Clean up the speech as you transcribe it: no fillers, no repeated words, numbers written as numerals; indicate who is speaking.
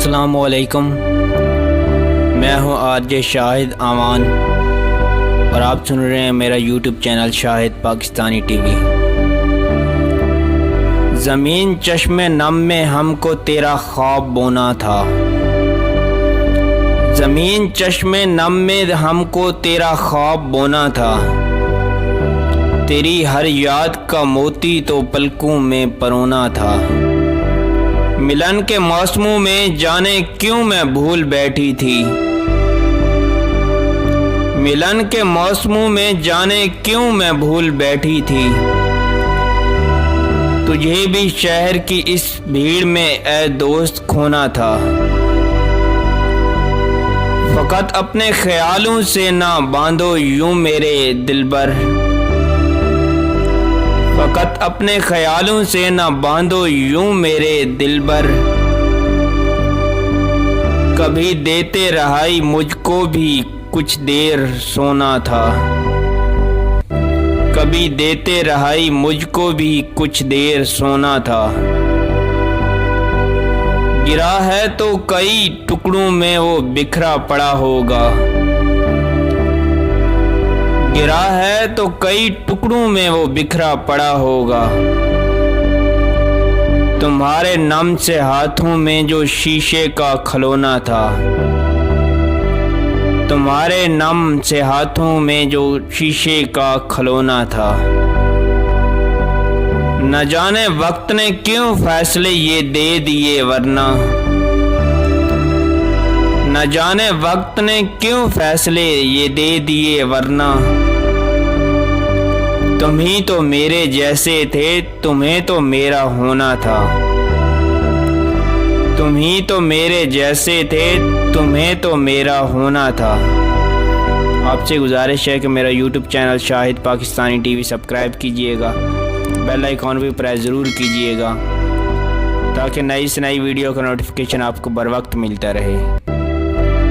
Speaker 1: अस्सलामुअलैकुम, मैं हूं आरजे शाहिद आमान और आप सुन रहे हैं मेरा YouTube channel Shahid Pakistani TV. ज़मीन चश्मे नम में हमको तेरा ख्वाब बोना था, ज़मीन चश्मे नम में हमको तेरा ख्वाब बोना था। तेरी हर याद का मोती तो पलकों में परोना था। मिलन के मौसमों में जाने क्यों मैं भूल बैठी थी, मिलन के मौसमों में जाने क्यों मैं भूल बैठी थी। तुझे भी शहर की इस भीड़ में ए दोस्त खोना था। फकत अपने ख्यालों से ना बांधो यूं मेरे दिलबर, फकत अपने ख्यालों से न बांधो यूं मेरे दिलबर। कभी देते रहाई मुझको भी कुछ देर सोना था, कभी देते रहाई मुझको भी कुछ देर सोना था। गिरा है तो कई टुकड़ों में वो बिखरा पड़ा होगा, गिरा है तो कई टुकड़ों में वो बिखरा पड़ा होगा। तुम्हारे नम से हाथों में जो शीशे का खिलौना था, तुम्हारे नम से हाथों में जो शीशे का खिलौना था। न जाने वक्त ने क्यों फैसले ये दे दिए वरना, न जाने वक्त ने क्यों फैसले ये दे दिए वरना। तुम ही तो मेरे जैसे थे, तुम्हें तो मेरा होना था। तुम ही तो मेरे जैसे थे, तुम्हें तो मेरा होना था। आपसे गुजारिश है कि मेरा YouTube channel Shahid Pakistani TV subscribe कीजिएगा, बेल आइकॉन भी प्रेस ज़रूर कीजिएगा ताकि नई से नई वीडियो का नोटिफिकेशन आपको बर वक्त मिलता रहे।